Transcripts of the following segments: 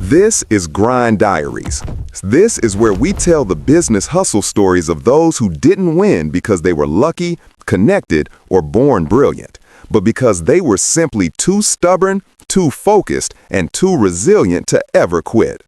This is Grind Diaries. This is where we tell the business hustle stories of those who didn't win because they were lucky, connected, or born brilliant, but because they were simply too stubborn, too focused, and too resilient to ever quit.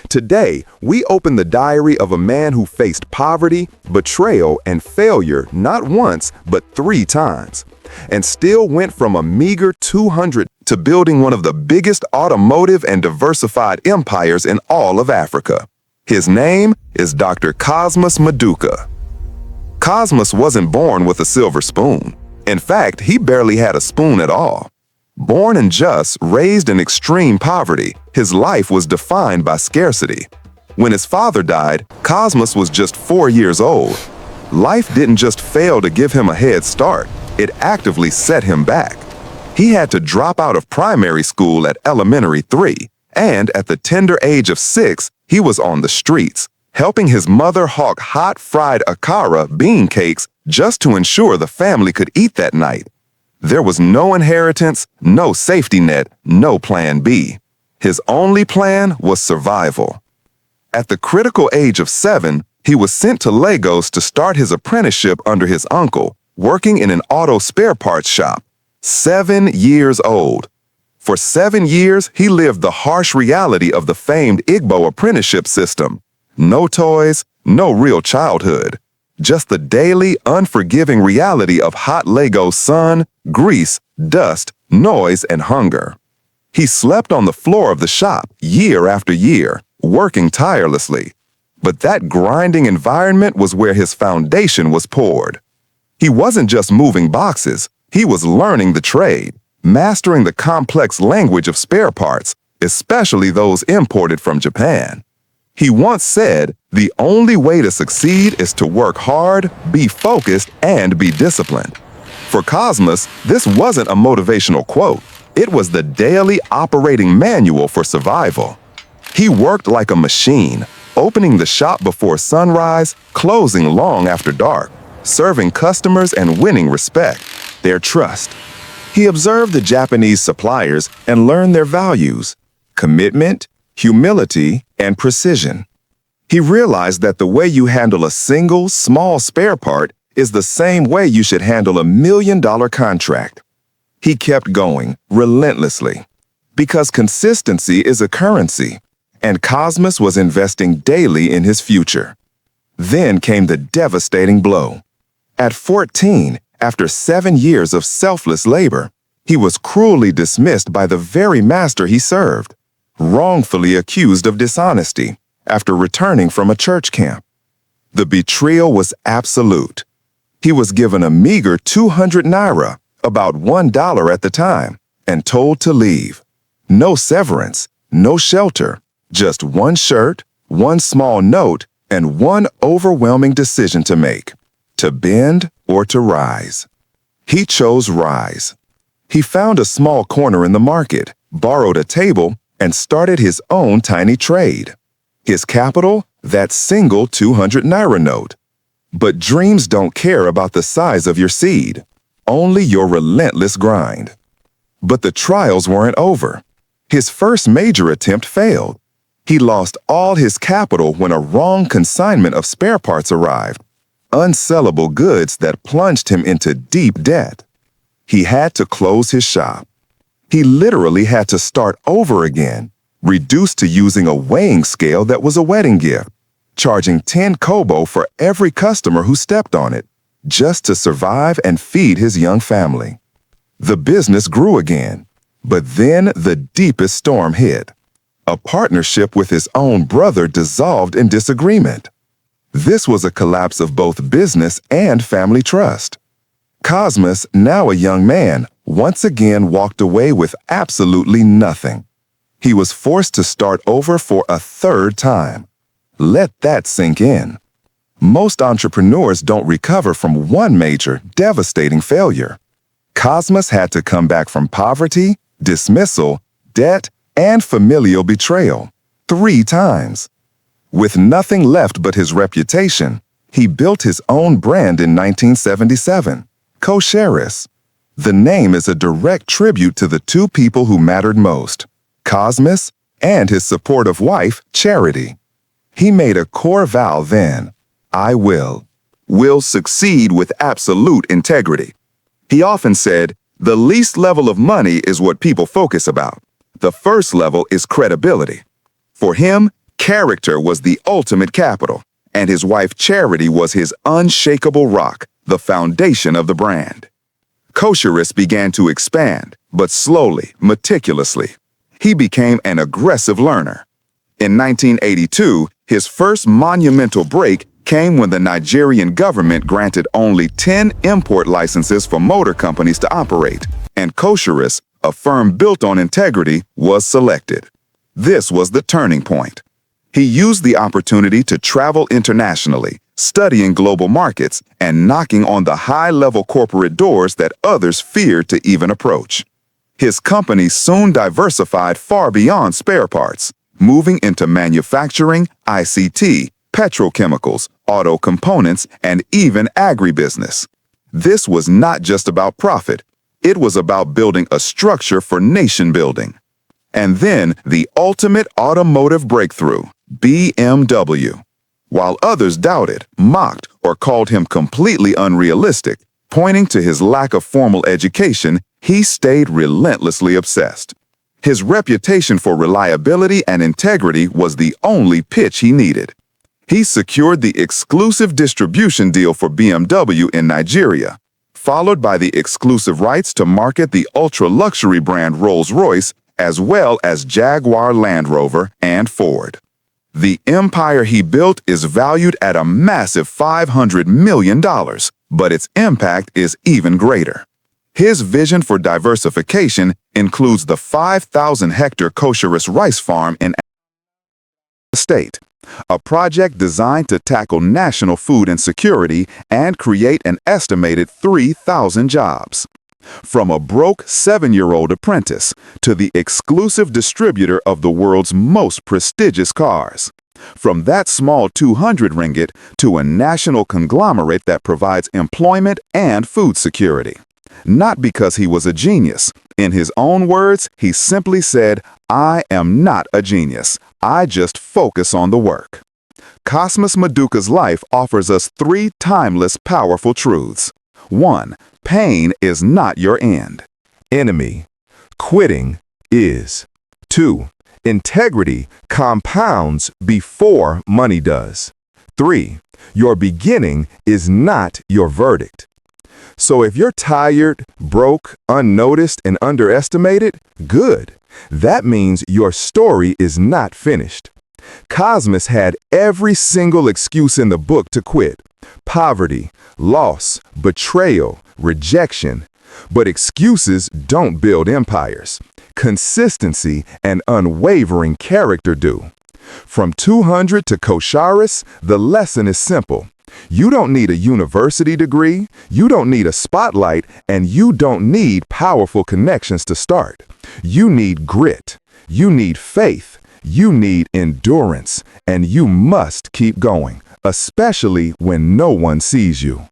Today, we open the diary of a man who faced poverty, betrayal, and failure not once, but 3 times, and still went from a meager 200 to building one of the biggest automotive and diversified empires in all of Africa. His name is Dr. Cosmas Maduka. Cosmas wasn't born with a silver spoon. In fact, he barely had a spoon at all. Born and just, raised in extreme poverty, his life was defined by scarcity. When his father died, Cosmas was just 4 years old. Life didn't just fail to give him a head start, it actively set him back. He had to drop out of primary school at elementary 3, and at the tender age of 6, he was on the streets, helping his mother hawk hot fried akara bean cakes just to ensure the family could eat that night. There was no inheritance, no safety net, no plan B. His only plan was survival. At the critical age of 7, he was sent to Lagos to start his apprenticeship under his uncle, working in an auto spare parts shop. 7 years old. For 7 years, he lived the harsh reality of the famed Igbo apprenticeship system. No toys, no real childhood. Just the daily, unforgiving reality of hot Lagos sun, grease, dust, noise, and hunger. He slept on the floor of the shop year after year, working tirelessly. But that grinding environment was where his foundation was poured. He wasn't just moving boxes, he was learning the trade, mastering the complex language of spare parts, especially those imported from Japan. He once said, "The only way to succeed is to work hard, be focused, and be disciplined." For Cosmas, this wasn't a motivational quote. It was the daily operating manual for survival. He worked like a machine, opening the shop before sunrise, closing long after dark, serving customers and winning respect, their trust. He observed the Japanese suppliers and learned their values: commitment, humility, and precision. He realized that the way you handle a single, small spare part is the same way you should handle $1 million contract. He kept going, relentlessly, because consistency is a currency, and Cosmas was investing daily in his future. Then came the devastating blow. At 14, after 7 years of selfless labor, he was cruelly dismissed by the very master he served, wrongfully accused of dishonesty after returning from a church camp. The betrayal was absolute. He was given a meager 200 naira, about $1 at the time, and told to leave. No severance, no shelter, just one shirt, one small note, and one overwhelming decision to make: to bend or to rise. He chose rise. He found a small corner in the market, borrowed a table, and started his own tiny trade. His capital, that single 200 naira note. But dreams don't care about the size of your seed, only your relentless grind. But the trials weren't over. His first major attempt failed. He lost all his capital when a wrong consignment of spare parts arrived, unsellable goods that plunged him into deep debt. He had to close his shop. He literally had to start over again, reduced to using a weighing scale that was a wedding gift, charging 10 kobo for every customer who stepped on it, just to survive and feed his young family. The business grew again, but then the deepest storm hit. A partnership with his own brother dissolved in disagreement. This was a collapse of both business and family trust. Cosmas, now a young man, once again walked away with absolutely nothing. He was forced to start over for a 3rd time. Let that sink in. Most entrepreneurs don't recover from one major, devastating failure. Cosmas had to come back from poverty, dismissal, debt, and familial betrayal 3 times. With nothing left but his reputation, he built his own brand in 1977, Kosheris. The name is a direct tribute to the 2 people who mattered most, Cosmas and his supportive wife, Charity. He made a core vow then: I will succeed with absolute integrity. He often said, the least level of money is what people focus about. The first level is credibility. For him, character was the ultimate capital, and his wife Charity was his unshakable rock, the foundation of the brand. Kosherist began to expand, but slowly, meticulously. He became an aggressive learner. In 1982, his first monumental break came when the Nigerian government granted only 10 import licenses for motor companies to operate, and Kosherist, a firm built on integrity, was selected. This was the turning point. He used the opportunity to travel internationally, studying global markets and knocking on the high-level corporate doors that others feared to even approach. His company soon diversified far beyond spare parts, moving into manufacturing, ICT, petrochemicals, auto components, and even agribusiness. This was not just about profit. It was about building a structure for nation building. And then the ultimate automotive breakthrough, BMW. While others doubted, mocked, or called him completely unrealistic, pointing to his lack of formal education, he stayed relentlessly obsessed. His reputation for reliability and integrity was the only pitch he needed. He secured the exclusive distribution deal for BMW in Nigeria, followed by the exclusive rights to market the ultra-luxury brand Rolls-Royce, as well as Jaguar Land Rover and Ford. The empire he built is valued at a massive $500 million, but its impact is even greater. His vision for diversification includes the 5,000-hectare Kosherist rice farm in the state, a project designed to tackle national food insecurity and create an estimated 3,000 jobs. From a broke 7-year-old apprentice to the exclusive distributor of the world's most prestigious cars. From that small 200 ringgit to a national conglomerate that provides employment and food security. Not because he was a genius. In his own words, he simply said, I am not a genius. I just focus on the work. Cosmas Maduka's life offers us 3 timeless, powerful truths. 1. Pain is not your end. Enemy. Quitting is. 2. Integrity compounds before money does. 3. Your beginning is not your verdict. So if you're tired, broke, unnoticed, and underestimated, good. That means your story is not finished. Cosmas had every single excuse in the book to quit. Poverty, loss, betrayal, rejection. But excuses don't build empires. Consistency and unwavering character do. From 200 to Kosherist, the lesson is simple. You don't need a university degree, you don't need a spotlight, and you don't need powerful connections to start. You need grit, you need faith, you need endurance, and you must keep going, especially when no one sees you.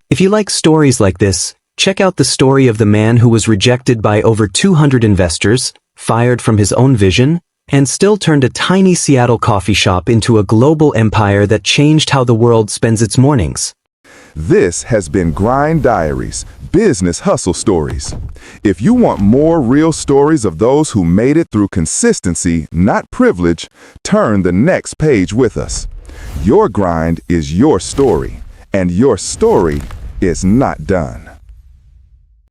If you like stories like this, check out the story of the man who was rejected by over 200 investors, fired from his own vision, and still turned a tiny Seattle coffee shop into a global empire that changed how the world spends its mornings. This has been Grind Diaries, Business Hustle Stories. If you want more real stories of those who made it through consistency, not privilege, turn the next page with us. Your grind is your story, and your story is not done.